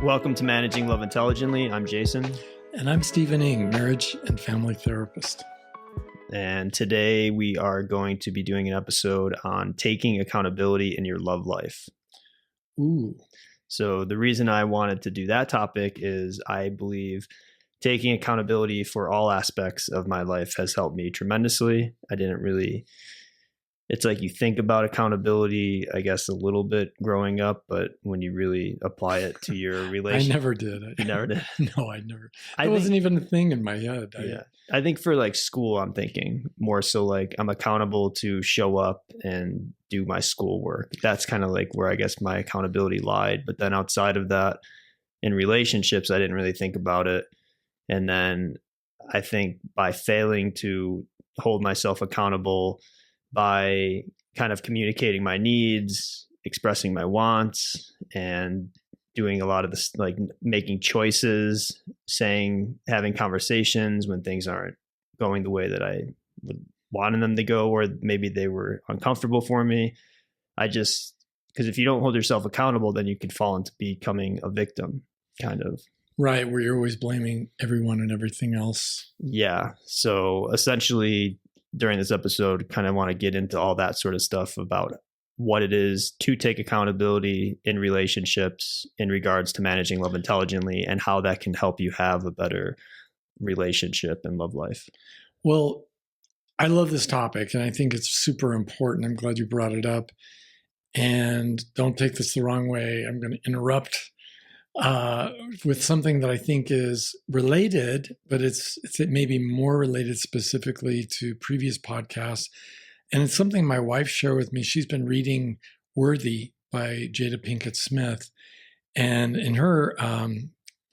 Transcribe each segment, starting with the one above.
Welcome to Managing Love Intelligently. I'm Jason. And I'm Stephen Ng, marriage and family therapist. And today we are going to be doing an episode on taking accountability in your love life. Ooh. So the reason I wanted to do that topic is I believe taking accountability for all aspects of my life has helped me tremendously. It's like you think about accountability, I guess, a little bit growing up, but when you really apply it to your relationship. I never did. You never did? No, I never. It wasn't even a thing in my head. I think for like school, I'm thinking more so like I'm accountable to show up and do my schoolwork. That's kind of like where I guess my accountability lied. But then outside of that, in relationships, I didn't really think about it. And then I think by failing to hold myself accountable by kind of communicating my needs, expressing my wants, and doing a lot of this, like making choices, having conversations when things aren't going the way that I would wanted them to go, or maybe they were uncomfortable for me. Because if you don't hold yourself accountable, then you could fall into becoming a victim, kind of. Right, where you're always blaming everyone and everything else. Yeah. So essentially, during this episode, kind of want to get into all that sort of stuff about what it is to take accountability in relationships in regards to managing love intelligently and how that can help you have a better relationship and love life. Well, I love this topic and I think it's super important. I'm glad you brought it up. And don't take this the wrong way. I'm going to interrupt with something that I think is related, but it's maybe more related specifically to previous podcasts. And it's something my wife shared with me. She's been reading Worthy by Jada Pinkett Smith. And in her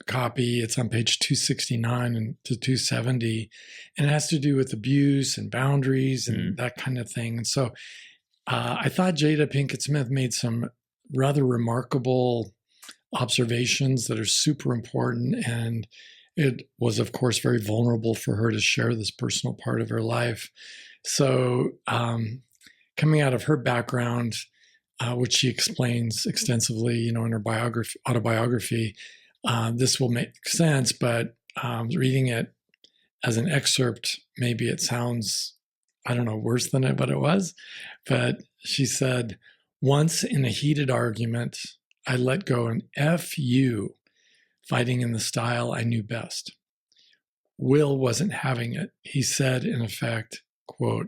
copy, it's on page 269 and to 270. And it has to do with abuse and boundaries and that kind of thing. And so I thought Jada Pinkett Smith made some rather remarkable observations that are super important. And it was, of course, very vulnerable for her to share this personal part of her life. So coming out of her background, which she explains extensively, in her autobiography, this will make sense, but reading it as an excerpt, maybe it sounds, I don't know, worse than what it was. But she said, once in a heated argument, I let go an F you, fighting in the style I knew best. Will wasn't having it. He said, in effect, quote,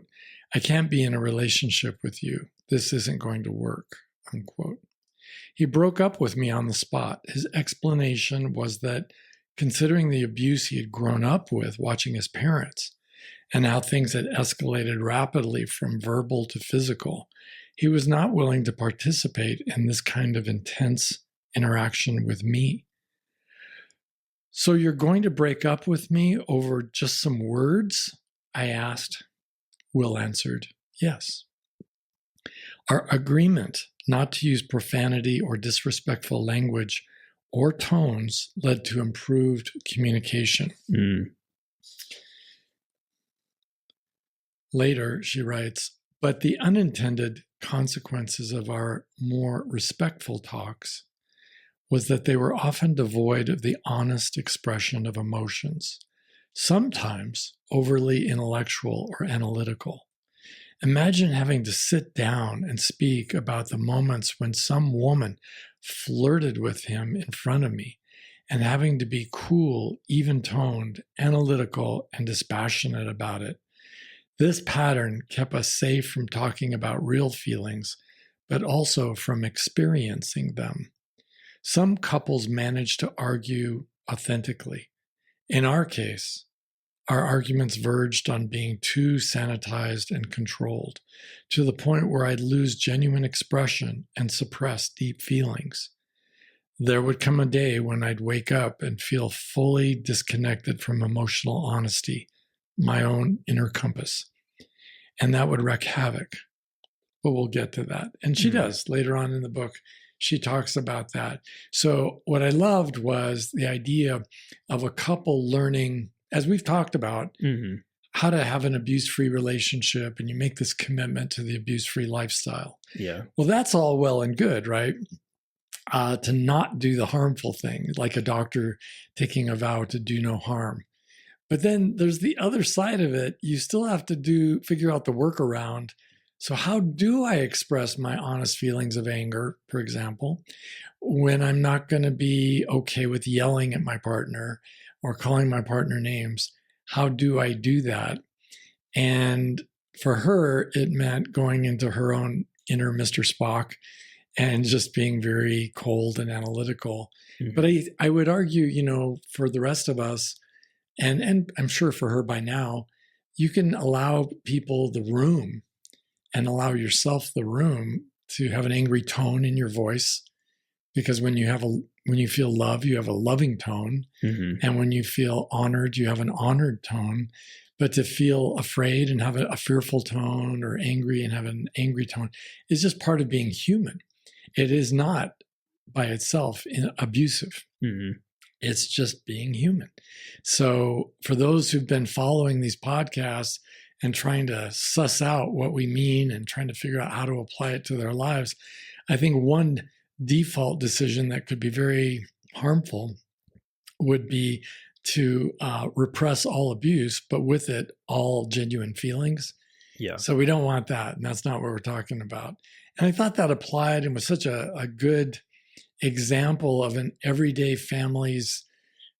I can't be in a relationship with you. This isn't going to work, unquote. He broke up with me on the spot. His explanation was that considering the abuse he had grown up with watching his parents and how things had escalated rapidly from verbal to physical, he was not willing to participate in this kind of intense interaction with me. So you're going to break up with me over just some words? I asked. Will answered, yes. Our agreement not to use profanity or disrespectful language or tones led to improved communication. Later, she writes, but the unintended consequences of our more respectful talks was that they were often devoid of the honest expression of emotions, sometimes overly intellectual or analytical. Imagine having to sit down and speak about the moments when some woman flirted with him in front of me and having to be cool, even-toned, analytical, and dispassionate about it. This pattern kept us safe from talking about real feelings, but also from experiencing them. Some couples manage to argue authentically. In our case, our arguments verged on being too sanitized and controlled, to the point where I'd lose genuine expression and suppress deep feelings. There would come a day when I'd wake up and feel fully disconnected from emotional honesty, my own inner compass. And that would wreak havoc. But we'll get to that. And she does. Later on in the book, she talks about that. So what I loved was the idea of a couple learning, as we've talked about, how to have an abuse-free relationship, and you make this commitment to the abuse-free lifestyle. Yeah. Well, that's all well and good, right? to not do the harmful thing, like a doctor taking a vow to do no harm. But then there's the other side of it. You still have to figure out the workaround. So how do I express my honest feelings of anger, for example, when I'm not going to be okay with yelling at my partner or calling my partner names? How do I do that? And for her, it meant going into her own inner Mr. Spock and just being very cold and analytical. Mm-hmm. But I would argue, for the rest of us, and I'm sure for her by now, you can allow people the room and allow yourself the room to have an angry tone in your voice, because when you feel love, you have a loving tone, mm-hmm. and when you feel honored, you have an honored tone. But to feel afraid and have a fearful tone, or angry and have an angry tone, is just part of being human. It is not by itself abusive. Mm-hmm. It's just being human. So for those who've been following these podcasts and trying to suss out what we mean and trying to figure out how to apply it to their lives, I think one default decision that could be very harmful would be to repress all abuse, but with it, all genuine feelings. Yeah. So we don't want that. And that's not what we're talking about. And I thought that applied and was such a good example of an everyday family's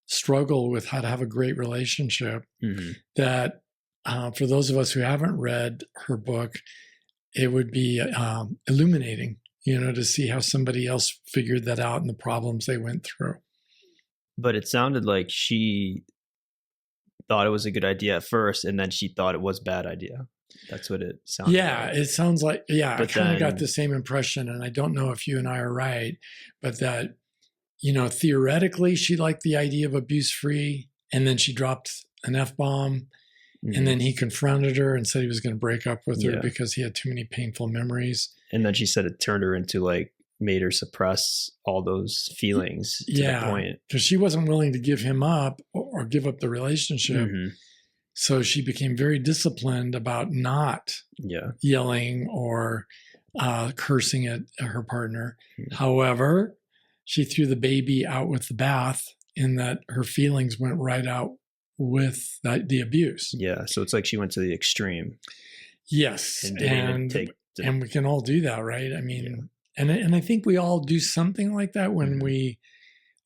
struggle with how to have a great relationship, mm-hmm. that for those of us who haven't read her book, it would be illuminating, to see how somebody else figured that out and the problems they went through. But it sounded like she thought it was a good idea at first, and then she thought it was a bad idea. That's what it sounds like. Yeah, it sounds like, I kind of got the same impression, and I don't know if you and I are right, but that, theoretically she liked the idea of abuse-free, and then she dropped an F-bomb, mm-hmm. and then he confronted her and said he was going to break up with her because he had too many painful memories. And then she said it turned her into made her suppress all those feelings to the point. Because she wasn't willing to give him up or give up the relationship. Mm-hmm. So she became very disciplined about not yelling or cursing at her partner. Mm-hmm. However, she threw the baby out with the bath in that her feelings went right out with the abuse. Yeah. So it's like she went to the extreme. Yes. And we can all do that, right? I mean, and I think we all do something like that when mm-hmm. we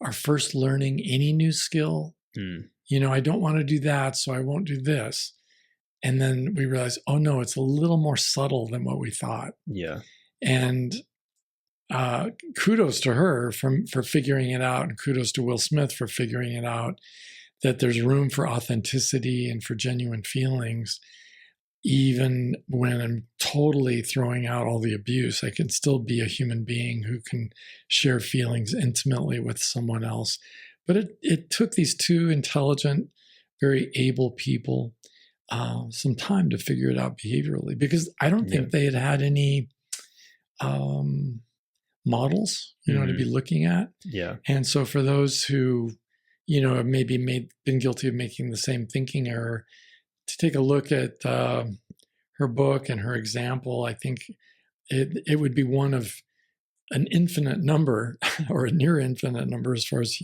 are first learning any new skill. Mm. I don't want to do that, so I won't do this. And then we realize, oh no, it's a little more subtle than what we thought. Yeah. And kudos to her for figuring it out, and kudos to Will Smith for figuring it out, that there's room for authenticity and for genuine feelings. Even when I'm totally throwing out all the abuse, I can still be a human being who can share feelings intimately with someone else. But it took these two intelligent, very able people some time to figure it out behaviorally, because I don't think they had any models, mm-hmm. to be looking at. Yeah. And so for those who, have maybe been guilty of making the same thinking error, to take a look at her book and her example, I think it would be one of an infinite number or a near infinite number, as far as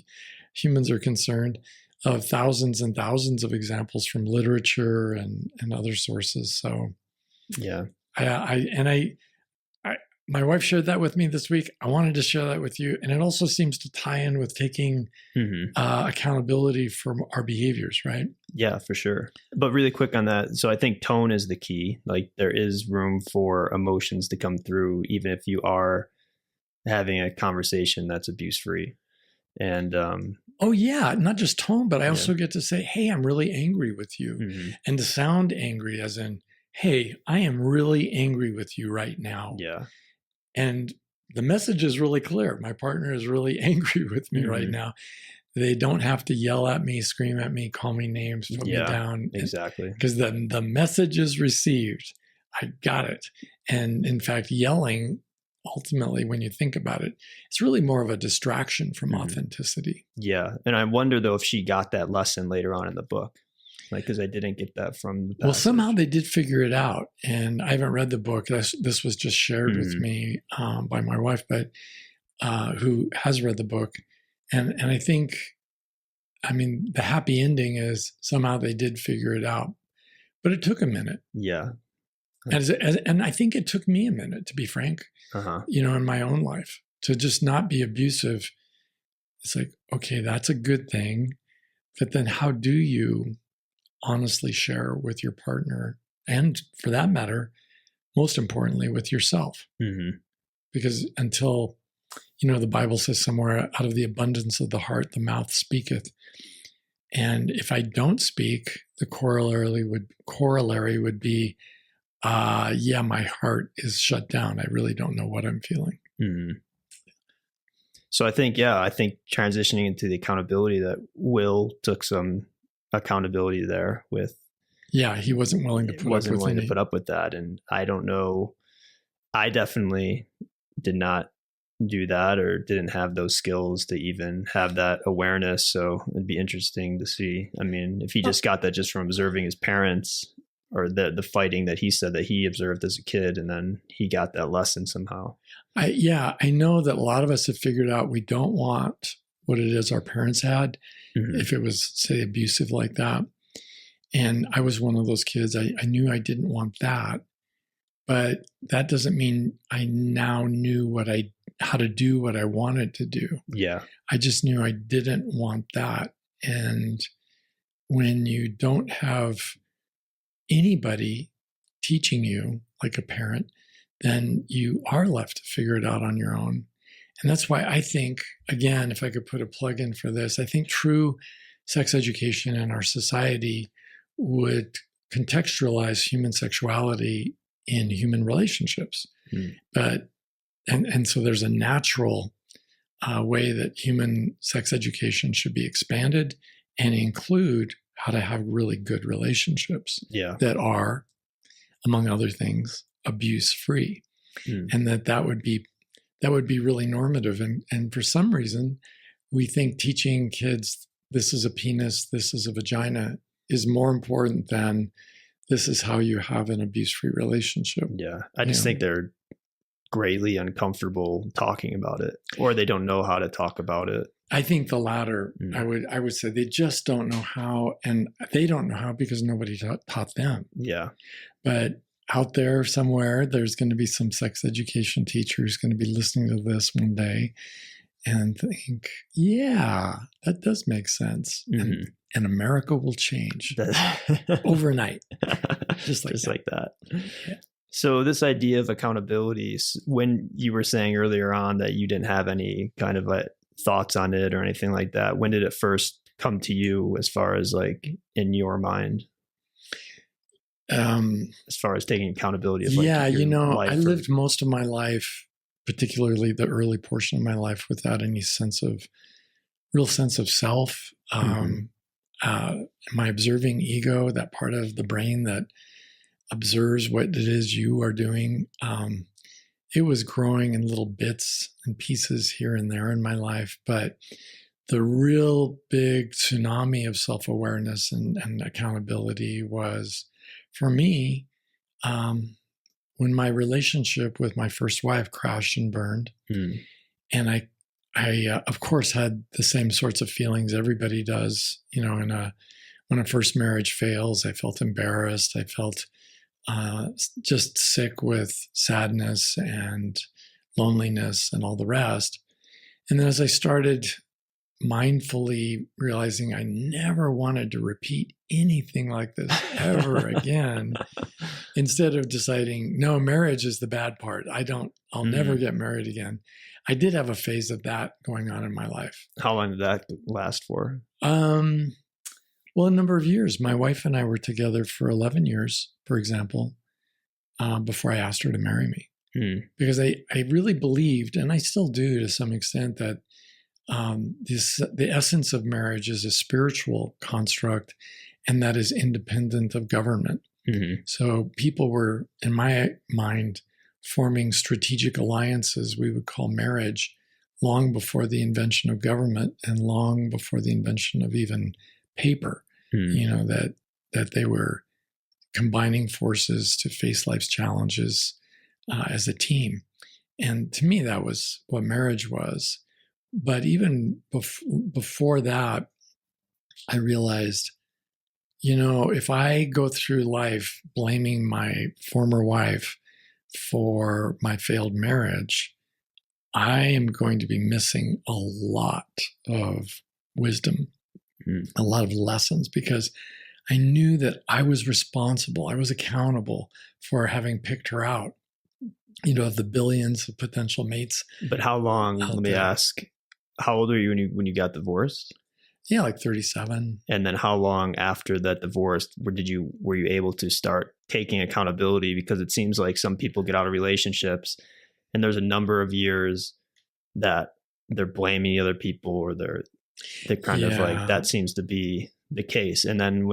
humans are concerned, of thousands and thousands of examples from literature and other sources. So, yeah, my wife shared that with me this week. I wanted to share that with you. And it also seems to tie in with taking mm-hmm. Accountability for our behaviors, right? Yeah, for sure. But really quick on that. So I think tone is the key. There is room for emotions to come through, even if you are having a conversation that's abuse-free. And not just tone, but I also get to say, hey, I'm really angry with you. Mm-hmm. And to sound angry as in, hey, I am really angry with you right now. Yeah. And the message is really clear. My partner is really angry with me mm-hmm. right now. They don't have to yell at me, scream at me, call me names, put me down. Exactly. Because the message is received. I got it. And in fact, yelling, ultimately, when you think about it, it's really more of a distraction from mm-hmm. authenticity. Yeah. And I wonder, though, if she got that lesson later on in the book. Because I didn't get that from the passage. Well, somehow they did figure it out. And I haven't read the book. This was just shared mm-hmm. with me by my wife. But who has read the book. And I think, I mean, the happy ending is somehow they did figure it out, but it took a minute. Yeah. And I think it took me a minute, to be frank, in my own life, to just not be abusive. It's like, okay, that's a good thing. But then how do you honestly share with your partner, and for that matter, most importantly, with yourself? Mm-hmm. Because until, the Bible says somewhere, out of the abundance of the heart, the mouth speaketh. And if I don't speak, the corollary would be, my heart is shut down. I really don't know what I'm feeling. Mm-hmm. So I think transitioning into the accountability, that Will took some accountability there with. Yeah, he wasn't willing to put up with that. And I don't know, I definitely did not do that, or didn't have those skills to even have that awareness. So it'd be interesting to see. I mean, if he just got that just from observing his parents, or the fighting that he said that he observed as a kid, and then he got that lesson somehow. I know that a lot of us have figured out we don't want what it is our parents had, if it was, say, abusive like that. And I was one of those kids. I knew I didn't want that, but that doesn't mean I now knew how to do what I wanted to do. Yeah. I just knew I didn't want that. And when you don't have anybody teaching you, like a parent, then you are left to figure it out on your own. And that's why I think, again, if I could put a plug in for this, I think true sex education in our society would contextualize human sexuality in human relationships. But so there's a natural way that human sex education should be expanded and include how to have really good relationships that are, among other things, abuse free. And that would be really normative. And for some reason, we think teaching kids this is a penis, this is a vagina, is more important than this is how you have an abuse-free relationship. Yeah. I just think they're greatly uncomfortable talking about it, or they don't know how to talk about it. I think the latter. I would say they just don't know how, and they don't know how because nobody taught them. Yeah. But out there somewhere, there's going to be some sex education teacher who's going to be listening to this one day and think, yeah, that does make sense. And America will change overnight. Just like that. Yeah. So this idea of accountability, when you were saying earlier on that you didn't have any kind of thoughts on it or anything like that, when did it first come to you, as far as like in your mind? As far as taking accountability of I lived most of my life, particularly the early portion of my life, without any real sense of self. My observing ego, that part of the brain that observes what it is you are doing, it was growing in little bits and pieces here and there in my life. But the real big tsunami of self-awareness and accountability was, for me, when my relationship with my first wife crashed and burned. And I of course, had the same sorts of feelings everybody does. When a first marriage fails, I felt embarrassed. I felt just sick with sadness and loneliness and all the rest. And then as I started mindfully realizing I never wanted to repeat anything like this ever again, instead of deciding, no, marriage is the bad part, I'll never get married again. I did have a phase of that going on in my life. How long did that last for? Well, a number of years. My wife and I were together for 11 years, for example, before I asked her to marry me. Because I really believed, and I still do to some extent, that the essence of marriage is a spiritual construct, and that is independent of government. So people were, in my mind, forming strategic alliances we would call marriage long before the invention of government and long before the invention of even paper. That they were combining forces to face life's challenges as a team. And to me, that was what marriage was. But even before that, I realized, if I go through life blaming my former wife for my failed marriage, I am going to be missing a lot of wisdom, a lot of lessons, because I knew that I was responsible. I was accountable for having picked her out, of the billions of potential mates. But how long, let me ask, how old were you when you got divorced? Yeah, like 37. And then how long after that divorce were you able to start taking accountability? Because it seems like some people get out of relationships and there's a number of years that they're blaming other people, or they're kind of like, that seems to be the case. And then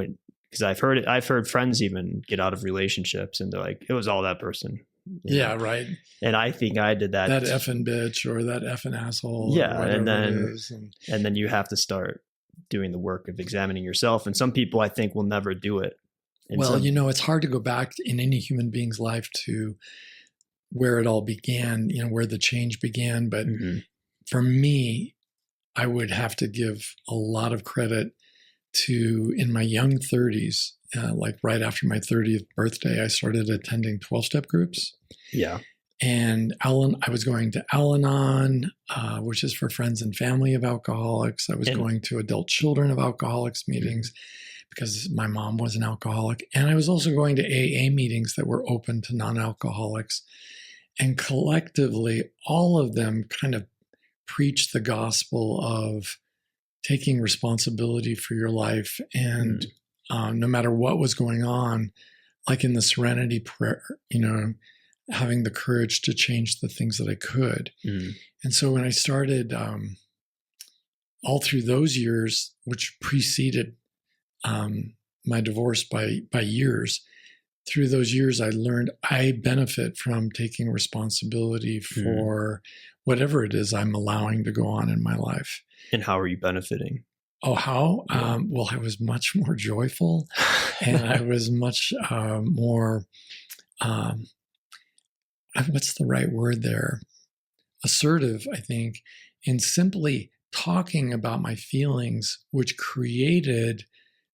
because I've heard friends even get out of relationships and they're like, it was all that person. Yeah, right. And I think I did that. That effing bitch or that effing asshole. Yeah, and then you have to start doing the work of examining yourself. And some people, I think, will never do it. And it's hard to go back in any human being's life to where it all began, where the change began. But for me, I would have to give a lot of credit to, in my young 30s, like right after my 30th birthday, I started attending 12-step groups. Yeah. And I was going to Al-Anon, which is for friends and family of alcoholics. I was going to adult children of alcoholics meetings because my mom was an alcoholic. And I was also going to AA meetings that were open to non-alcoholics. And collectively, all of them kind of preached the gospel of taking responsibility for your life. And no matter what was going on, like in the serenity prayer, having the courage to change the things that I could. And so when I started, all through those years, which preceded my divorce by years, through those years, I learned I benefit from taking responsibility for whatever it is I'm allowing to go on in my life. And how are you benefiting? Oh, how? Yeah. Well, I was much more joyful, and I was much more, what's the right word there? Assertive, I think, in simply talking about my feelings, which created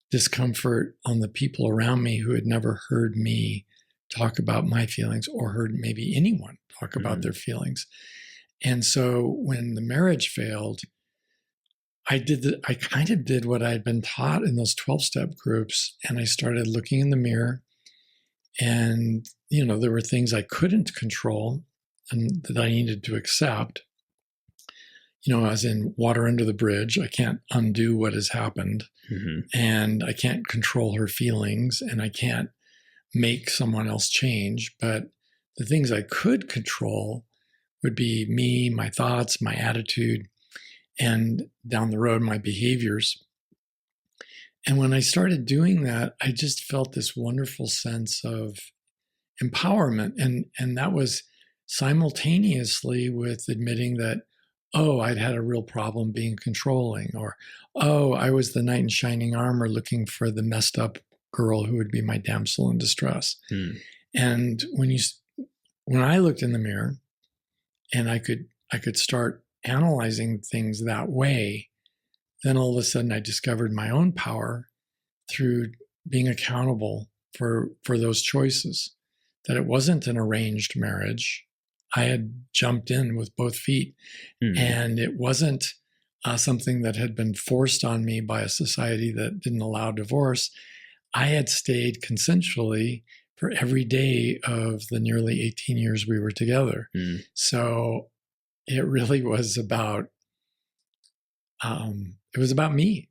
discomfort on the people around me who had never heard me talk about my feelings or heard maybe anyone talk about their feelings. And so when the marriage failed, I kind of did what I had been taught in those 12-step groups, and I started looking in the mirror, and there were things I couldn't control and that I needed to accept. As in water under the bridge, I can't undo what has happened, and I can't control her feelings, and I can't make someone else change. But the things I could control would be me, my thoughts, my attitude, and down the road, my behaviors. And when I started doing that, I just felt this wonderful sense of empowerment. And that was simultaneously with admitting that, I'd had a real problem being controlling, or, I was the knight in shining armor looking for the messed up girl who would be my damsel in distress. And when I looked in the mirror and I could start analyzing things that way, then all of a sudden I discovered my own power through being accountable for those choices, that it wasn't an arranged marriage. I had jumped in with both feet, and it wasn't something that had been forced on me by a society that didn't allow divorce. I had stayed consensually for every day of the nearly 18 years we were together. So it really was about, me.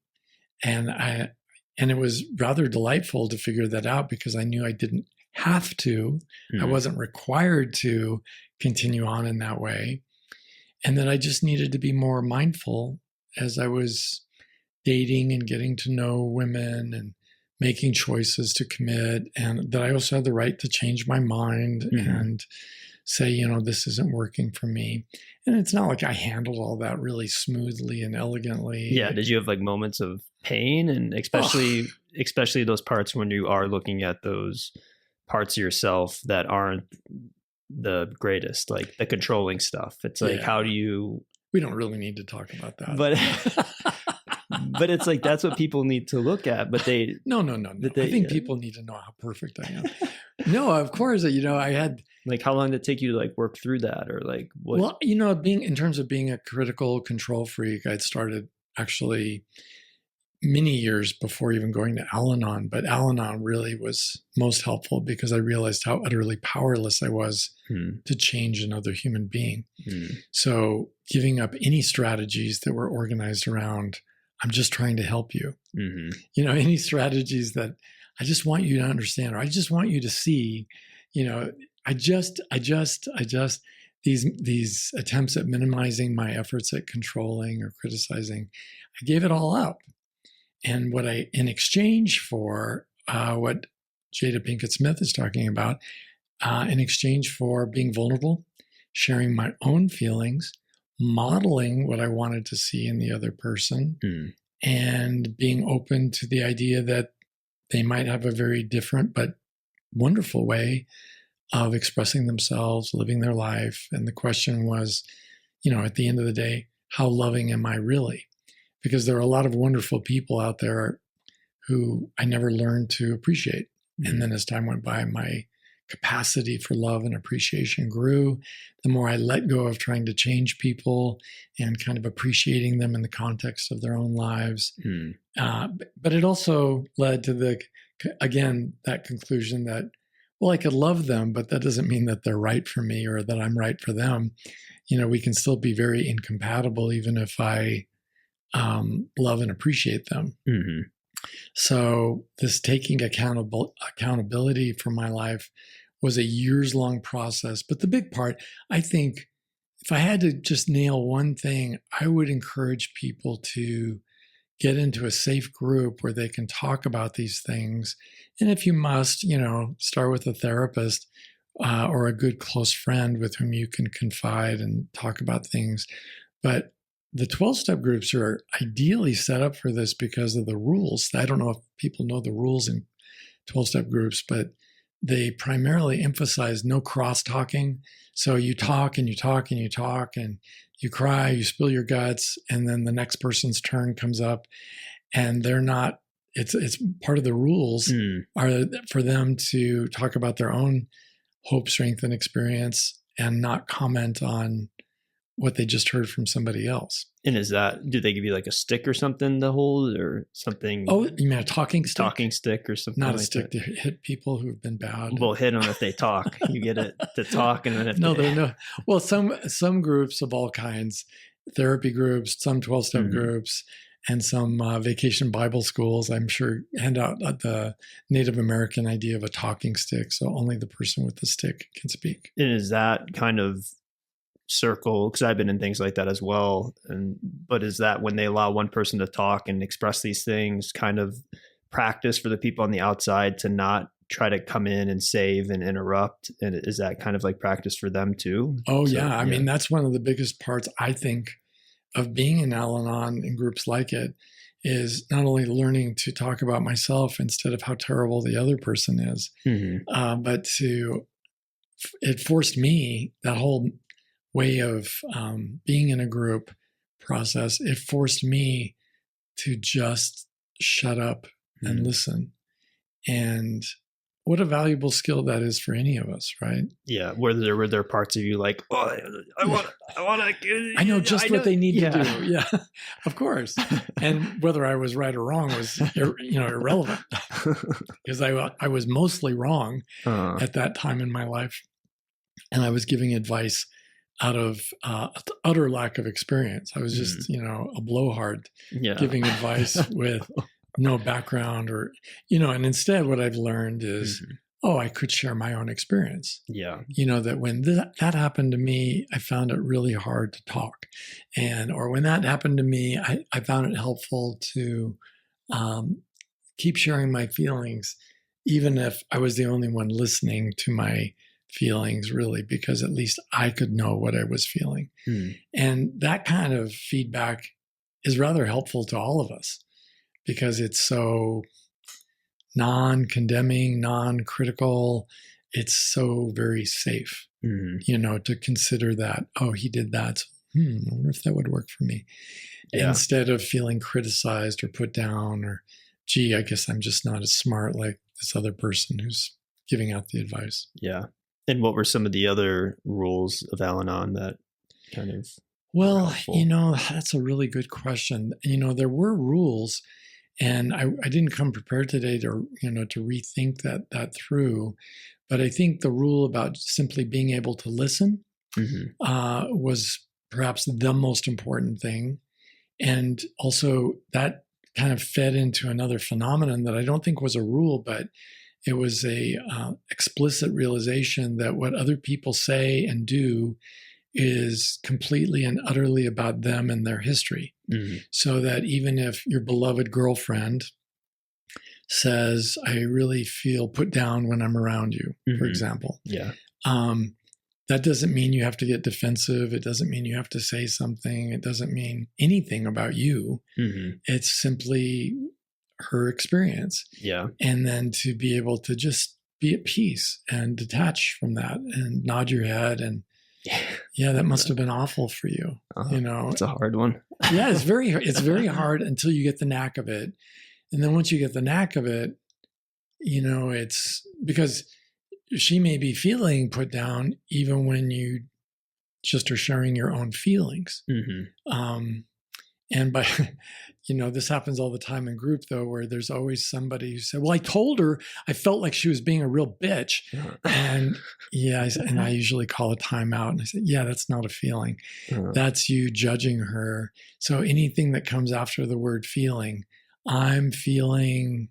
And it was rather delightful to figure that out, because I knew I didn't have to, I wasn't required to continue on in that way. And that I just needed to be more mindful as I was dating and getting to know women and making choices to commit, and that I also had the right to change my mind and say, this isn't working for me. And it's not like I handled all that really smoothly and elegantly. Yeah. Did you have like moments of pain, and especially those parts when you are looking at those parts of yourself that aren't the greatest, like the controlling stuff. It's like, how do you, we don't really need to talk about that, but it's like, that's what people need to look at, but they, no. I think people need to know how perfect I am. No, of course, I had, like, how long did it take you to like work through that, or like what? Well, being in terms of being a critical control freak, I'd started actually many years before even going to Al-Anon, but Al-Anon really was most helpful because I realized how utterly powerless I was to change another human being. So giving up any strategies that were organized around, I'm just trying to help you. Any strategies that I just want you to understand, or I just want you to see, these attempts at minimizing my efforts at controlling or criticizing, I gave it all up. And in exchange for what Jada Pinkett Smith is talking about, in exchange for being vulnerable, sharing my own feelings, modeling what I wanted to see in the other person, and being open to the idea that they might have a very different but wonderful way of expressing themselves, living their life. And the question was, at the end of the day, how loving am I really? Because there are a lot of wonderful people out there who I never learned to appreciate. And then as time went by, my capacity for love and appreciation grew. The more I let go of trying to change people and kind of appreciating them in the context of their own lives. But it also led to that conclusion that, well, I could love them, but that doesn't mean that they're right for me or that I'm right for them. We can still be very incompatible, even if I love and appreciate them. So this taking accountability for my life was a years-long process. But the big part, I think, if I had to just nail one thing, I would encourage people to get into a safe group where they can talk about these things. And if you must, start with a therapist or a good close friend with whom you can confide and talk about things. But the 12-step groups are ideally set up for this because of the rules. I don't know if people know the rules in 12-step groups, but they primarily emphasize no cross-talking. So you talk and you talk and you talk and you cry, you spill your guts, and then the next person's turn comes up and they're not, it's part of the rules are for them to talk about their own hope, strength, and experience and not comment on what they just heard from somebody else. And do they give you like a stick or something to hold or something? Oh, you mean a talking stick? Talking stick or something Not like a stick that. to hit people who've been bad. Well, hit them if they talk. You get it to talk, and then if Well, some groups of all kinds, therapy groups, some 12-step groups, and some vacation Bible schools, I'm sure, hand out the Native American idea of a talking stick, so only the person with the stick can speak. And is that kind of circle, because I've been in things like that as well, but is that when they allow one person to talk and express these things, kind of practice for the people on the outside to not try to come in and save and interrupt? And is that kind of like practice for them too? Oh, so, yeah. I mean, that's one of the biggest parts, I think, of being in Al-Anon and groups like it, is not only learning to talk about myself instead of how terrible the other person is, but it forced me, that whole way of being in a group process, it forced me to just shut up and listen. And what a valuable skill that is for any of us, right? Yeah. Were there parts of you like, oh, I want to. I know just what they need to do. Yeah, of course. And whether I was right or wrong was, irrelevant, because I was mostly wrong at that time in my life, and I was giving advice out of utter lack of experience. I was just, a blowhard giving advice with no background and instead what I've learned is, I could share my own experience. Yeah. That when that happened to me, I found it really hard to talk. Or when that happened to me, I found it helpful to keep sharing my feelings, even if I was the only one listening to my feelings, really, because at least I could know what I was feeling. And that kind of feedback is rather helpful to all of us because it's so non-condemning, non-critical. It's so very safe. To consider that, oh, he did that. So, I wonder if that would work for me. Yeah. Instead of feeling criticized or put down or, gee, I guess I'm just not as smart like this other person who's giving out the advice. Yeah. And what were some of the other rules of Al-Anon that kind of... Well, that's a really good question. There were rules, and I didn't come prepared today to rethink that through. But I think the rule about simply being able to listen was perhaps the most important thing. And also that kind of fed into another phenomenon that I don't think was a rule, but it was a explicit realization that what other people say and do is completely and utterly about them and their history. So that even if your beloved girlfriend says, I really feel put down when I'm around you, for example. Yeah. That doesn't mean you have to get defensive. It doesn't mean you have to say something. It doesn't mean anything about you. It's simply her experience. Yeah. And then to be able to just be at peace and detach from that and nod your head and yeah, that must have been awful for you. It's a hard one. Yeah, it's very hard until you get the knack of it. And then once you get the knack of it, it's because she may be feeling put down even when you just are sharing your own feelings. And by, this happens all the time in group though, where there's always somebody who said, well, I told her I felt like she was being a real bitch. And I usually call a timeout and I said, yeah, that's not a feeling. That's you judging her. So anything that comes after the word feeling, I'm feeling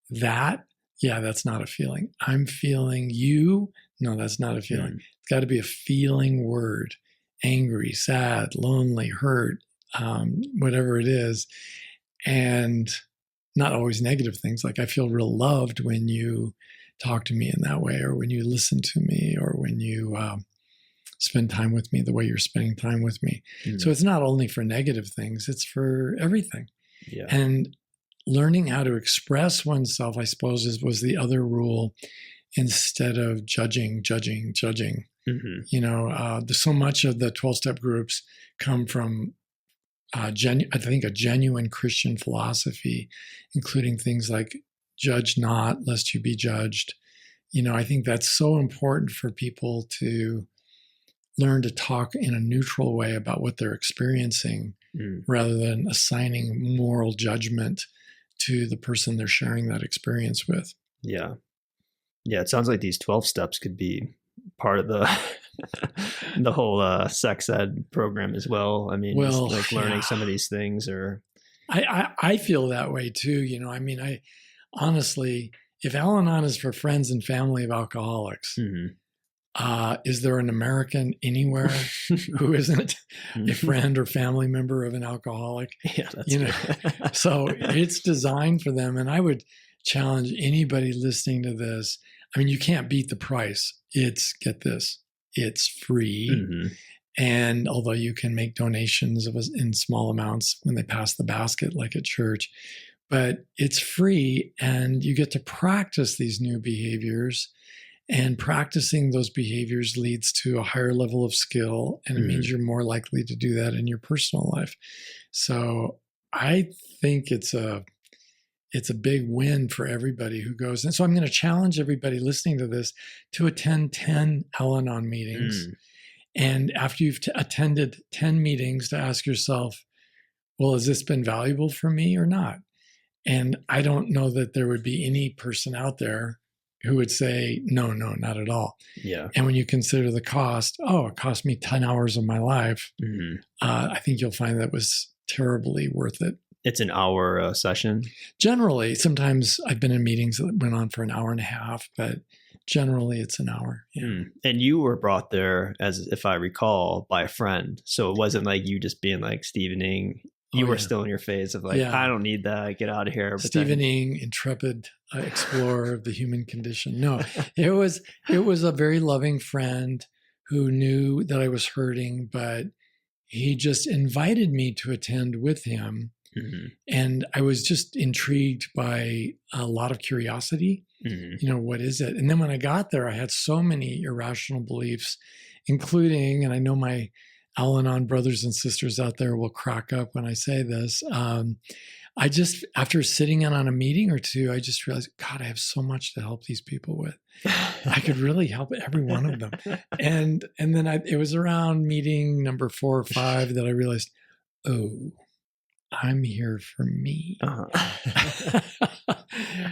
that. Yeah, that's not a feeling. I'm feeling you. No, that's not a feeling. It's got to be a feeling word. Angry, sad, lonely, hurt, whatever it is. And not always negative things. Like I feel real loved when you talk to me in that way, or when you listen to me, or when you spend time with me the way you're spending time with me. So it's not only for negative things, it's for everything. Yeah. And learning how to express oneself, I suppose, was the other rule, instead of judging. So much of the 12-step groups come from, I think, a genuine Christian philosophy, including things like judge not, lest you be judged. I think that's so important for people to learn to talk in a neutral way about what they're experiencing, rather than assigning moral judgment to the person they're sharing that experience with. Yeah. Yeah. It sounds like these 12 steps could be part of the the whole sex ed program as well. I mean, like learning some of these things, or I feel that way too. I honestly, if Al-Anon is for friends and family of alcoholics, is there an American anywhere who isn't a friend or family member of an alcoholic? Yeah, that's So it's designed for them. And I would challenge anybody listening to this. I mean, you can't beat the price. Get this, it's free. And although you can make donations in small amounts when they pass the basket, like at church, but it's free and you get to practice these new behaviors. And practicing those behaviors leads to a higher level of skill, and it means you're more likely to do that in your personal life. So I think it's a big win for everybody who goes. And so I'm going to challenge everybody listening to this to attend 10 Al-Anon meetings. And after you've attended 10 meetings, to ask yourself, well, has this been valuable for me or not? And I don't know that there would be any person out there who would say, no, not at all. Yeah. And when you consider the cost, it cost me 10 hours of my life. I think you'll find that was terribly worth it. It's an hour session? Generally. Sometimes I've been in meetings that went on for an hour and a half, but generally it's an hour. Yeah. And you were brought there, as if I recall, by a friend. So it wasn't like you just being like Stevening. You were still in your phase of like, I don't need that. Get out of here. Stevening, intrepid explorer of the human condition. No, it was a very loving friend who knew that I was hurting, but he just invited me to attend with him. And I was just intrigued by a lot of curiosity What is it? And then when I got there, I had so many irrational beliefs, including, and I know my Al-Anon brothers and sisters out there will crack up when I say this. I just, after sitting in on a meeting or two, I just realized, God, I have so much to help these people with. I could really help every one of them. And then it was around meeting number 4 or 5 that I realized, oh, I'm here for me.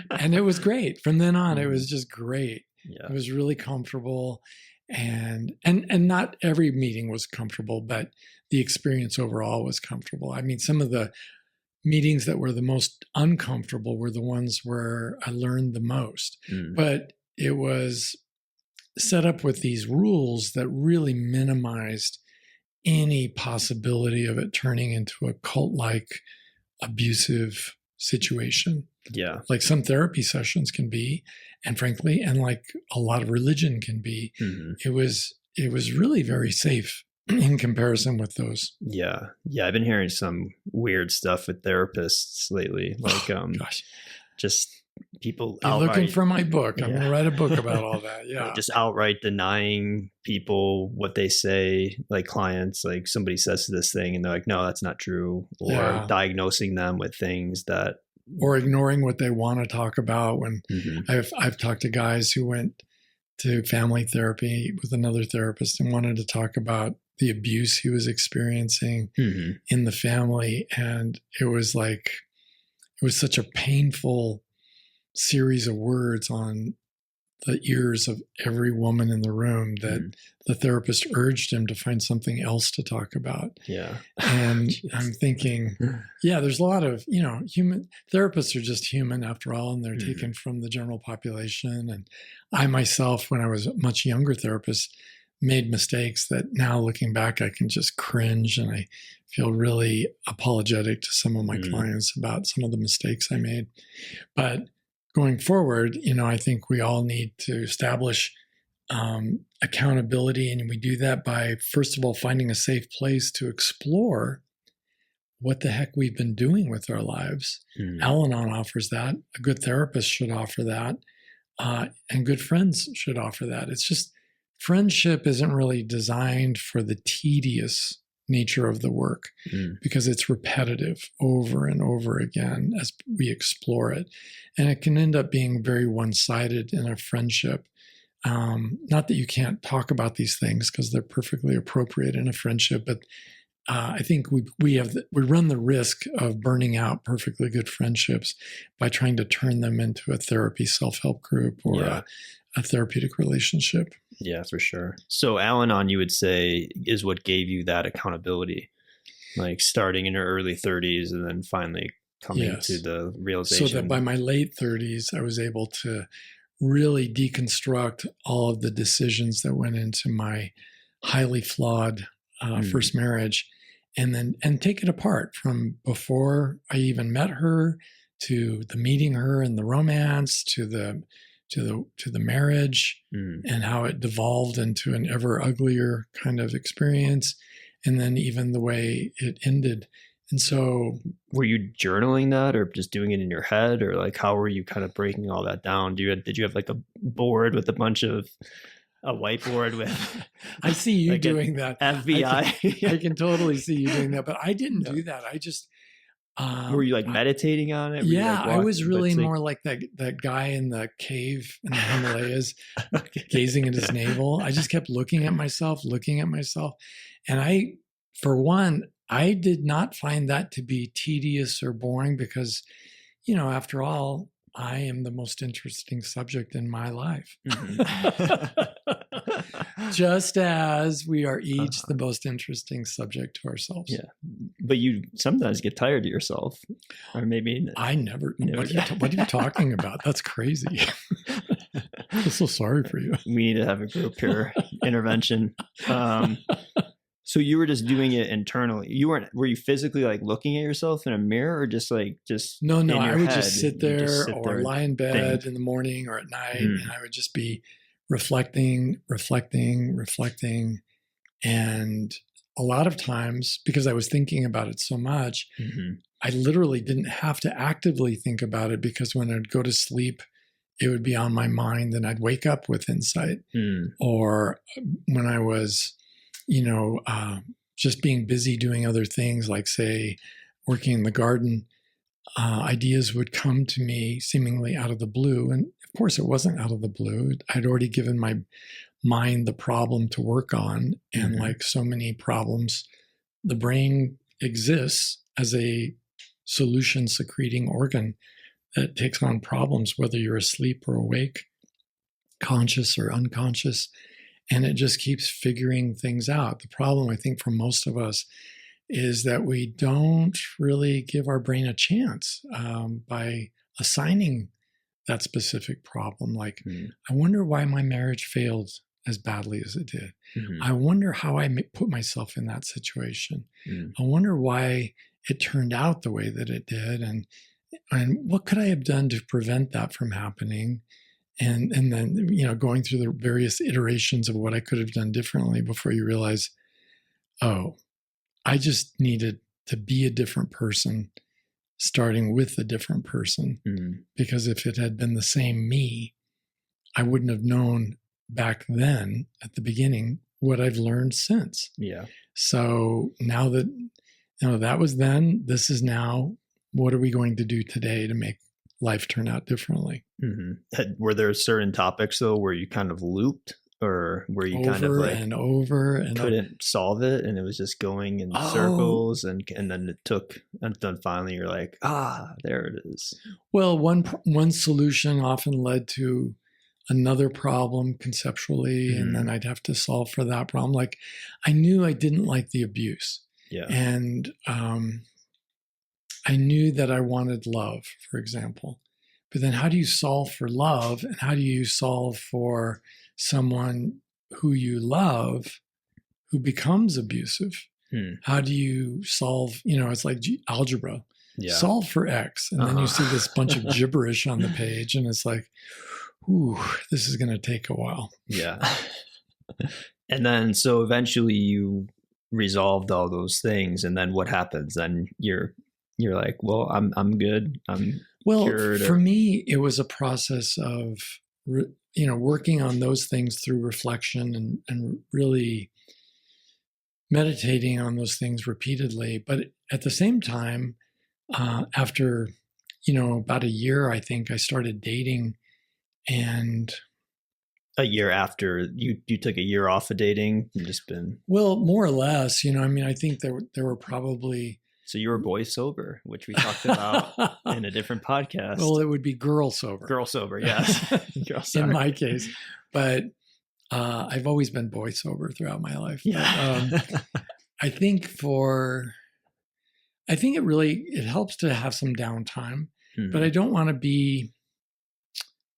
And it was great. From then on, it was just great. Yeah. It was really comfortable. And not every meeting was comfortable, but the experience overall was comfortable. I mean, some of the meetings that were the most uncomfortable were the ones where I learned the most. But it was set up with these rules that really minimized any possibility of it turning into a cult-like abusive situation. Yeah. Like some therapy sessions can be, and frankly, and like a lot of religion can be. It was really very safe in comparison with those. Yeah. Yeah. I've been hearing some weird stuff with therapists lately. Like, just people looking for my book. I'm going to write a book about all that. Yeah. Just outright denying people what they say, like clients, like somebody says this thing and they're like, no, that's not true. Or diagnosing them with things that, or ignoring what they want to talk about. When I've talked to guys who went to family therapy with another therapist and wanted to talk about the abuse he was experiencing in the family. And it was such a painful series of words on the ears of every woman in the room that the therapist urged him to find something else to talk about. Yeah. And I'm thinking, there's a lot of, human therapists are just human after all, and they're taken from the general population. And I myself, when I was a much younger therapist, made mistakes that now looking back, I can just cringe, and I feel really apologetic to some of my clients about some of the mistakes I made. But going forward, I think we all need to establish accountability. And we do that by, first of all, finding a safe place to explore what the heck we've been doing with our lives. Al-Anon offers that. A good therapist should offer that. And good friends should offer that. It's just, friendship isn't really designed for the tedious nature of the work because it's repetitive over and over again as we explore it. And it can end up being very one-sided in a friendship. Not that you can't talk about these things because they're perfectly appropriate in a friendship, but I think we run the risk of burning out perfectly good friendships by trying to turn them into a therapy self-help group or a therapeutic relationship. Yeah, for sure. So Al-Anon, you would say, is what gave you that accountability, like starting in your early 30s and then finally coming to the realization. So that by my late 30s, I was able to really deconstruct all of the decisions that went into my highly flawed first marriage, and take it apart from before I even met her to the meeting her and the romance to the marriage and how it devolved into an ever uglier kind of experience, and then even the way it ended. And so, were you journaling that, or just doing it in your head, or like how were you kind of breaking all that down? Did you have like a board with a whiteboard with? I see you like doing that. FBI. I can totally see you doing that, but I didn't do that. I just. Were you like meditating on it? Yeah, I was really more like that guy in the cave in the Himalayas, gazing at his navel. I just kept looking at myself. And for one, I did not find that to be tedious or boring because, after all, I am the most interesting subject in my life. Just as we are each the most interesting subject to ourselves. Yeah. But you sometimes get tired of yourself. Or maybe I never. What are you talking about? That's crazy. I feel so sorry for you. We need to have a group here intervention. So you were just doing it internally. Were you physically like looking at yourself in a mirror, or just No, I would just sit there or lie in bed in the morning or at night, and I would just be reflecting. And a lot of times, because I was thinking about it so much, I literally didn't have to actively think about it, because when I'd go to sleep it would be on my mind and I'd wake up with insight. Or when I was, just being busy doing other things, like say working in the garden, ideas would come to me seemingly out of the blue. And of course it wasn't out of the blue. I'd already given my mind the problem to work on. And like so many problems, the brain exists as a solution secreting organ that takes on problems, whether you're asleep or awake, conscious or unconscious. And it just keeps figuring things out. The problem, I think, for most of us is that we don't really give our brain a chance by assigning that specific problem. Like, I wonder why my marriage failed as badly as it did. I wonder how I put myself in that situation. I wonder why it turned out the way that it did. And what could I have done to prevent that from happening? And then, going through the various iterations of what I could have done differently before you realize, oh, I just needed to be a different person, starting with a different person. Because if it had been the same me, I wouldn't have known back then at the beginning what I've learned since. Yeah. So now that, that was then, this is now, what are we going to do today to make life turn out differently? Were there certain topics though where you kind of looped, or where you kind of like over and couldn't solve it and it was just going in circles, and then it took, and then finally you're like, there it is? Well, one solution often led to another problem conceptually, and then I'd have to solve for that problem. Like, I knew I didn't like the abuse. Yeah. And I knew that I wanted love, for example. But then how do you solve for love, and how do you solve for someone who you love who becomes abusive? How do you solve, it's like algebra. Yeah. Solve for X. And then you see this bunch of gibberish on the page, and it's like, ooh, this is going to take a while. Yeah. And then, so eventually you resolved all those things. And then what happens? Then you're like, well, I'm good. I'm cured. For me, it was a process of, working on those things through reflection and really meditating on those things repeatedly. But at the same time, after, about a year, I think I started dating. And a year after you took a year off of dating, you've just been, well, more or less, I think there were probably, so you were boy sober, which we talked about in a different podcast. Well, it would be girl sober. Girl sober, yes. In my case. But I've always been boy sober throughout my life. Yeah. But, I think it helps to have some downtime, but I don't want to be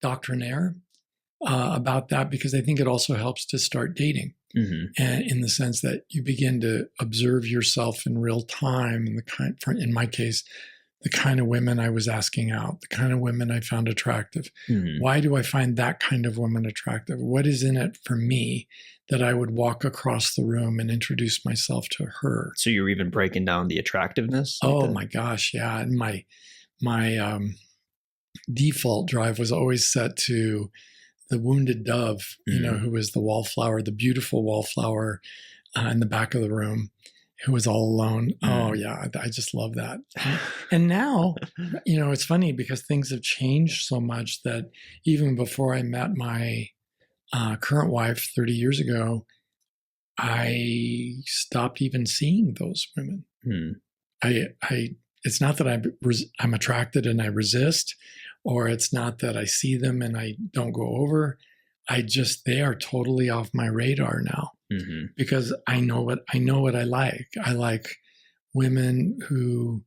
doctrinaire about that, because I think it also helps to start dating. And in the sense that you begin to observe yourself in real time, and in my case, the kind of women I was asking out, the kind of women I found attractive. Why do I find that kind of woman attractive? What is in it for me that I would walk across the room and introduce myself to her? So you're even breaking down the attractiveness? My gosh, yeah. And my default drive was always set to the wounded dove, who was the wallflower, the beautiful wallflower in the back of the room, who was all alone. Oh yeah, I just love that. And now, it's funny because things have changed so much that even before I met my current wife 30 years ago, I stopped even seeing those women. It's not that I'm attracted and I resist, or it's not that I see them and I don't go over. They are totally off my radar now, because I know what I like. I like women who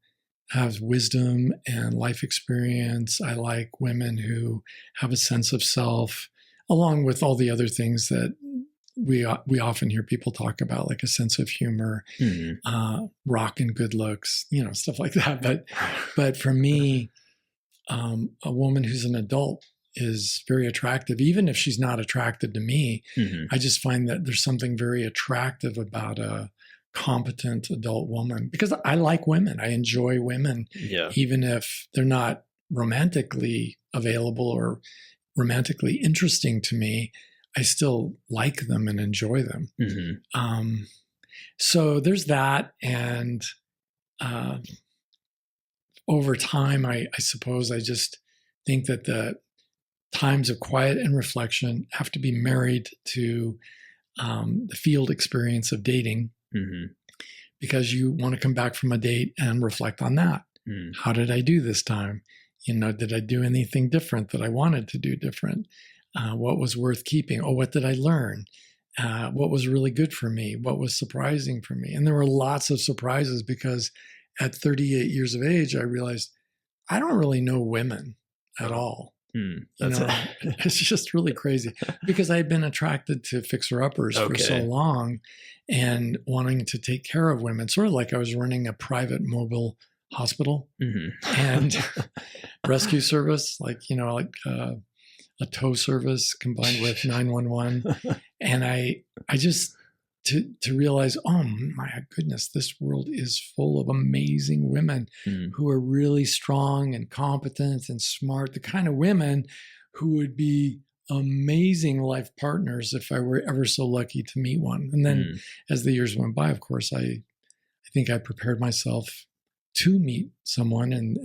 have wisdom and life experience. I like women who have a sense of self, along with all the other things that we often hear people talk about, like a sense of humor, rock and good looks, stuff like that. But for me, a woman who's an adult is very attractive, even if she's not attracted to me. I just find that there's something very attractive about a competent adult woman, because I like women. I enjoy women, even if they're not romantically available or romantically interesting to me, I still like them and enjoy them. So there's that. And over time, I suppose I just think that the times of quiet and reflection have to be married to the field experience of dating, because you want to come back from a date and reflect on that. How did I do this time? Did I do anything different that I wanted to do different? What was worth keeping? Oh, what did I learn? What was really good for me? What was surprising for me? And there were lots of surprises, because at 38 years of age, I realized I don't really know women at all. It's just really crazy, because I had been attracted to fixer-uppers for so long and wanting to take care of women, sort of like I was running a private mobile hospital and rescue service, like a tow service combined with 911. And I just to realize, oh my goodness, this world is full of amazing women who are really strong and competent and smart, the kind of women who would be amazing life partners if I were ever so lucky to meet one. And then as the years went by, of course, I think I prepared myself to meet someone, and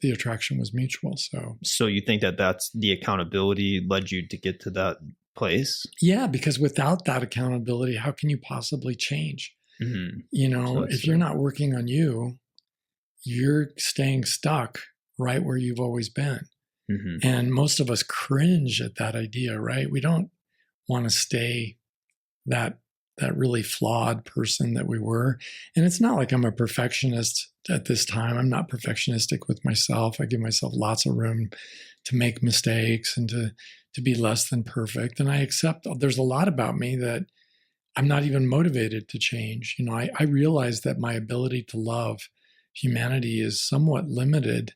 the attraction was mutual. So you think that that's the accountability led you to get to that place? Yeah, because without that accountability, how can you possibly change? If you're not working on you, you're staying stuck right where you've always been. And most of us cringe at that idea, right? We don't want to stay that really flawed person that we were. And it's not like I'm a perfectionist at this time. I'm not perfectionistic with myself. I give myself lots of room to make mistakes and to be less than perfect. And I accept there's a lot about me that I'm not even motivated to change. I realize that my ability to love humanity is somewhat limited,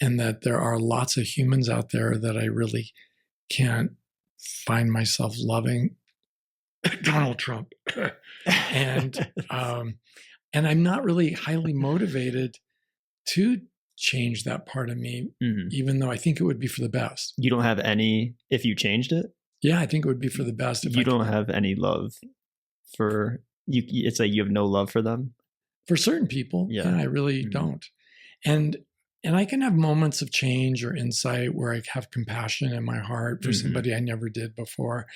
and that there are lots of humans out there that I really can't find myself loving. Donald Trump. And I'm not really highly motivated to change that part of me, even though I think it would be for the best. You don't have any, if you changed it? Yeah, I think it would be for the best. If you don't have any love for you, it's like you have no love for them? For certain people, yeah I really don't. And I can have moments of change or insight where I have compassion in my heart for somebody I never did before.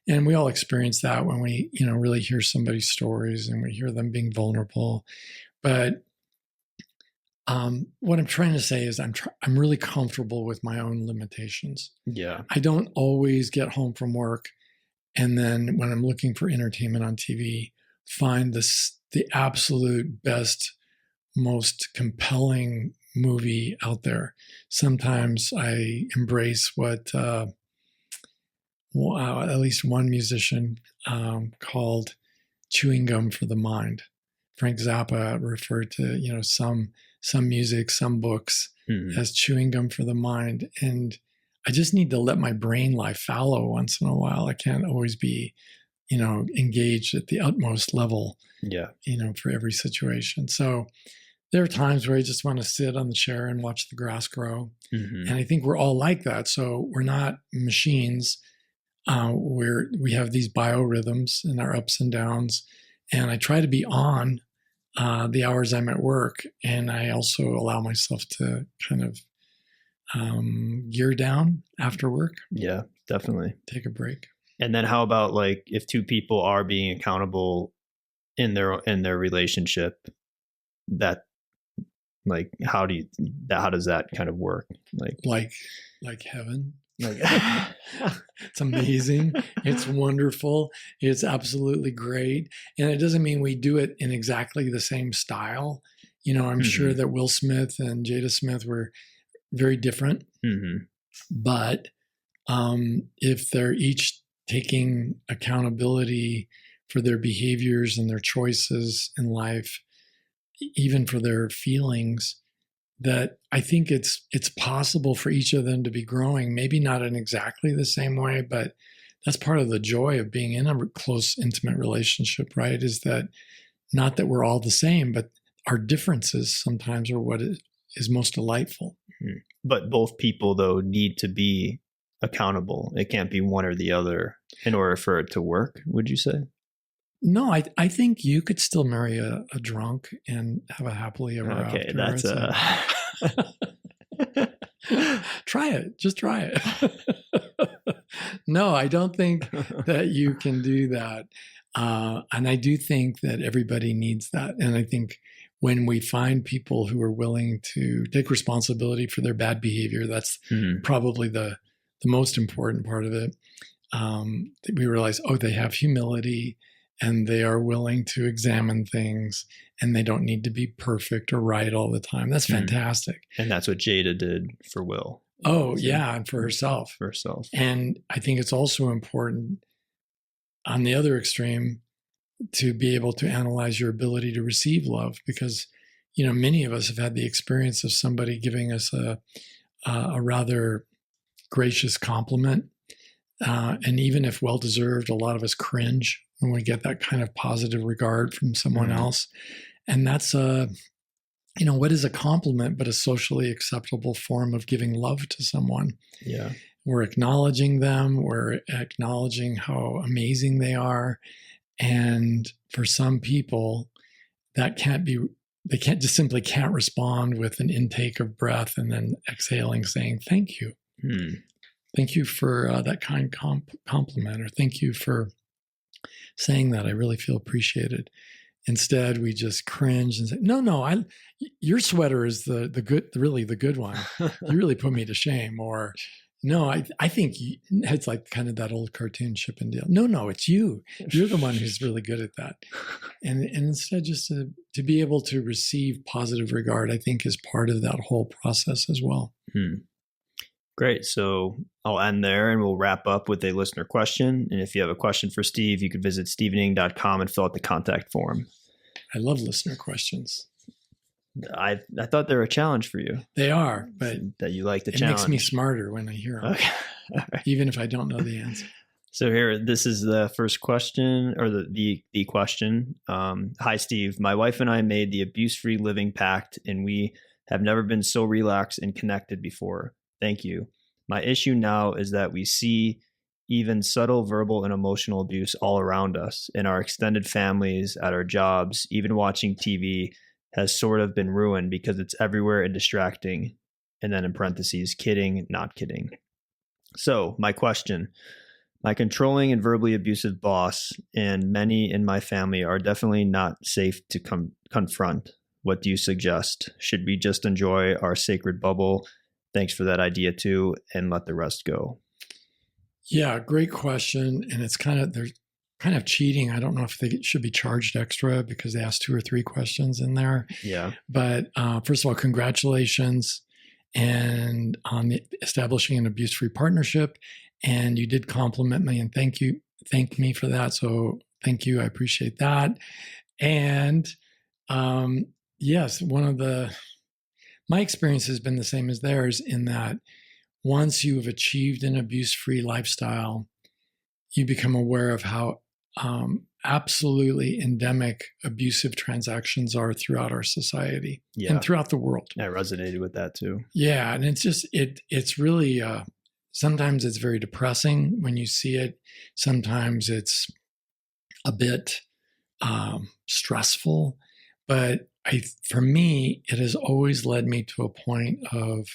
And we all experience that when we, really hear somebody's stories and we hear them being vulnerable. But what I'm trying to say is I'm really comfortable with my own limitations. Yeah. I don't always get home from work, and then when I'm looking for entertainment on TV, find the absolute best, most compelling movie out there. Sometimes I embrace what at least one musician called chewing gum for the mind. Frank Zappa referred to some music, some books as chewing gum for the mind. And I just need to let my brain lie fallow once in a while. I can't always be engaged at the utmost level for every situation. So there are times where I just want to sit on the chair and watch the grass grow. And I think we're all like that. So we're not machines. We have these biorhythms and our ups and downs. And I try to be on the hours I'm at work. And I also allow myself to kind of gear down after work. Yeah, definitely. Take a break. And then how about like if two people are being accountable in their relationship, that like how does that kind of work? Like heaven. It's amazing. It's wonderful. It's absolutely great. And it doesn't mean we do it in exactly the same style. I'm sure that Will Smith and Jada Smith were very different. But if they're each taking accountability for their behaviors and their choices in life, even for their feelings, that I think it's possible for each of them to be growing, maybe not in exactly the same way, but that's part of the joy of being in a close, intimate relationship, right? Is that not that we're all the same, but our differences sometimes are what is most delightful. But both people, though, need to be accountable. It can't be one or the other in order for it to work, would you say? No, I think you could still marry a drunk and have a happily ever Okay, after. that's Try it. Just try it. No, I don't think that you can do that. And I do think that everybody needs that. And I think when we find people who are willing to take responsibility for their bad behavior, that's probably the most important part of it. We realize, oh, they have humility and they are willing to examine things and they don't need to be perfect or right all the time. That's fantastic. And that's what Jada did for Will. Oh, yeah. And for herself. For herself. And I think it's also important on the other extreme to be able to analyze your ability to receive love, because, many of us have had the experience of somebody giving us a rather gracious compliment. And even if well-deserved, a lot of us cringe when we get that kind of positive regard from someone else. And that's what is a compliment but a socially acceptable form of giving love to someone? Yeah. We're acknowledging them. We're acknowledging how amazing they are. And for some people, that they simply can't respond with an intake of breath and then exhaling saying, thank you. Thank you for that kind compliment, or thank you for saying that. I really feel appreciated. Instead, we just cringe and say, no, your sweater is really the good one. You really put me to shame. Or, no, I think it's like kind of that old cartoon Chip and Dale. No, it's you. You're the one who's really good at that. And instead, just to be able to receive positive regard, I think is part of that whole process as well. Great. So I'll end there and we'll wrap up with a listener question. And if you have a question for Steve, you could visit stevening.com and fill out the contact form. I love listener questions. I thought they were a challenge for you. They are, but that you like the challenge. It makes me smarter when I hear them, okay. Right. Even if I don't know the answer. So here, this is the first question, or the question. Hi, Steve. My wife and I made the abuse-free living pact, and we have never been so relaxed and connected before. Thank you. My issue now is that we see even subtle verbal and emotional abuse all around us, in our extended families, at our jobs, even watching TV has sort of been ruined because it's everywhere and distracting. And then in parentheses, kidding, not kidding. So my question, my controlling and verbally abusive boss and many in my family are definitely not safe to confront. What do you suggest? Should we just enjoy our sacred bubble? Thanks for that idea too, and let the rest go. Yeah, great question. And they're kind of cheating. I don't know if they should be charged extra because they asked 2 or 3 questions in there. Yeah. But first of all, congratulations and on establishing an abuse-free partnership. And you did compliment me and thank me for that. So thank you. I appreciate that. And yes, my experience has been the same as theirs, in that once you have achieved an abuse-free lifestyle, you become aware of how absolutely endemic abusive transactions are throughout our society and throughout the world. I resonated with that too. Yeah. And it's just, it's really, sometimes it's very depressing when you see it. Sometimes it's a bit stressful, but for me, it has always led me to a point of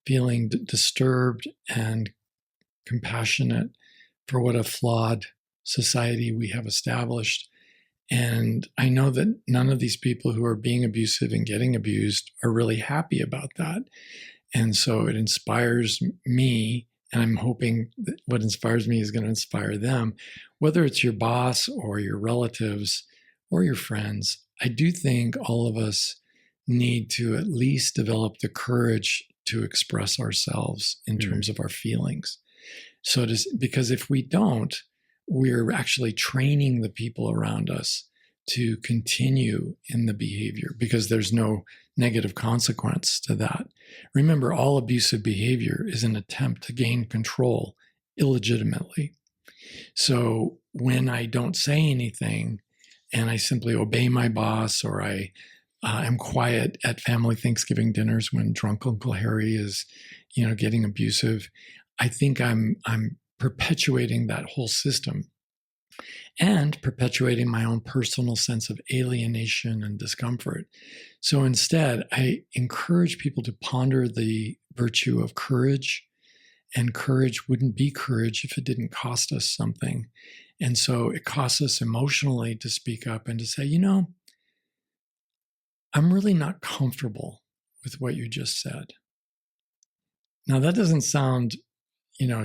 feeling disturbed and compassionate for what a flawed society we have established. And I know that none of these people who are being abusive and getting abused are really happy about that. And so it inspires me, and I'm hoping that what inspires me is going to inspire them, whether it's your boss or your relatives or your friends. I do think all of us need to at least develop the courage to express ourselves in terms of our feelings. Because if we don't, we're actually training the people around us to continue in the behavior because there's no negative consequence to that. Remember, all abusive behavior is an attempt to gain control illegitimately. So when I don't say anything and I simply obey my boss, or I am quiet at family Thanksgiving dinners when drunk Uncle Harry is, getting abusive, I think I'm perpetuating that whole system and perpetuating my own personal sense of alienation and discomfort. So instead, I encourage people to ponder the virtue of courage. And courage wouldn't be courage if it didn't cost us something. And so it costs us emotionally to speak up and to say, I'm really not comfortable with what you just said. Now, that doesn't sound,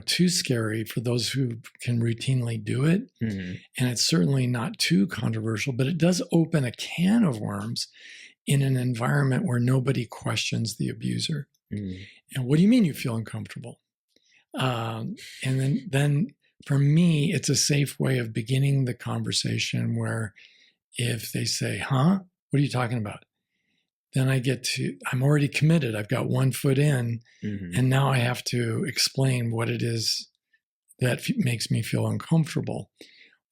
too scary for those who can routinely do it. Mm-hmm. And it's certainly not too controversial, but it does open a can of worms in an environment where nobody questions the abuser. Mm-hmm. And what do you mean you feel uncomfortable? And then for me, it's a safe way of beginning the conversation where if they say, huh, what are you talking about? Then I'm already committed. I've got 1 foot in, Mm-hmm. and now I have to explain what it is that makes me feel uncomfortable.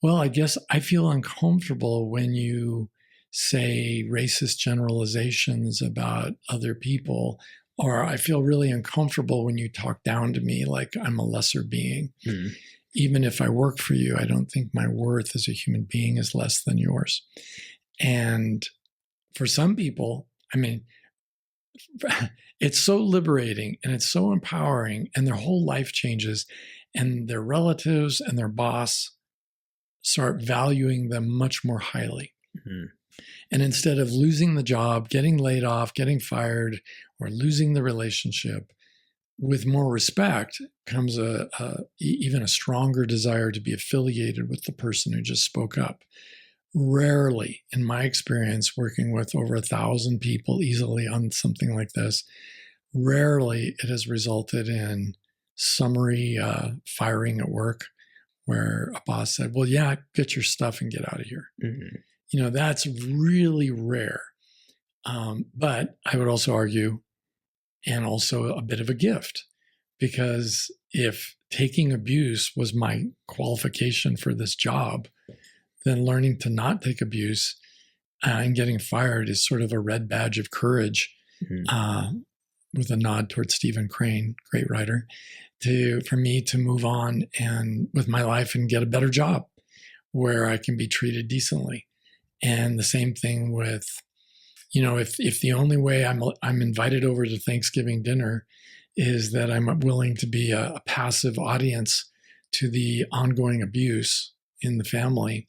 Well, I guess I feel uncomfortable when you say racist generalizations about other people, or I feel really uncomfortable when you talk down to me like I'm a lesser being. Mm-hmm. Even if I work for you, I don't think my worth as a human being is less than yours. And for some people, it's so liberating and it's so empowering, and their whole life changes, and their relatives and their boss start valuing them much more highly. Mm-hmm. And instead of losing the job, getting laid off, getting fired, or losing the relationship, with more respect comes even a stronger desire to be affiliated with the person who just spoke up. Rarely, in my experience, working with over 1,000 people easily on something like this, rarely it has resulted in summary firing at work where a boss said, well, yeah, get your stuff and get out of here. Mm-hmm. That's really rare. But I would also argue, and also a bit of a gift, because if taking abuse was my qualification for this job, then learning to not take abuse and getting fired is sort of a red badge of courage, Mm-hmm. With a nod towards Stephen Crane, great writer, for me to move on and with my life and get a better job where I can be treated decently. And the same thing with, if the only way I'm invited over to Thanksgiving dinner is that I'm willing to be a passive audience to the ongoing abuse in the family,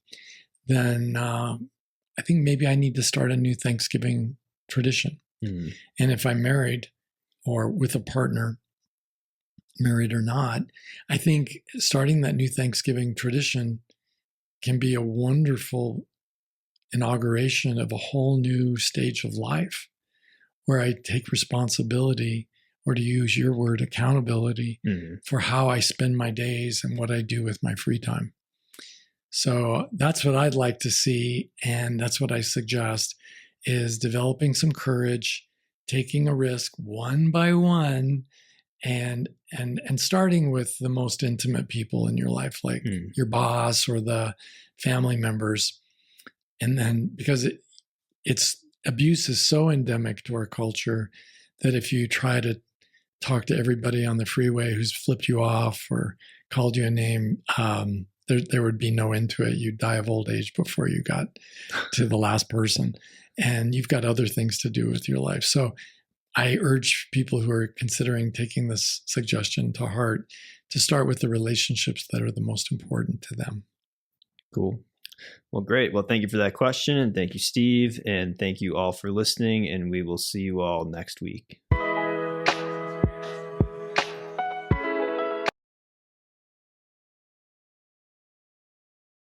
then I think maybe I need to start a new Thanksgiving tradition. Mm-hmm. And if I'm married or with a partner, married or not, I think starting that new Thanksgiving tradition can be a wonderful inauguration of a whole new stage of life where I take responsibility, or to use your word, accountability, Mm-hmm. for how I spend my days and what I do with my free time. So that's what I'd like to see. And that's what I suggest, is developing some courage, taking a risk one by one, and starting with the most intimate people in your life, like your boss or the family members. And then, because it's abuse is so endemic to our culture that if you try to talk to everybody on the freeway who's flipped you off or called you a name, there would be no end to it. You'd die of old age before you got to the last person. And you've got other things to do with your life. So I urge people who are considering taking this suggestion to heart to start with the relationships that are the most important to them. Cool. Well, great. Well, thank you for that question. And thank you, Steve. And thank you all for listening. And we will see you all next week.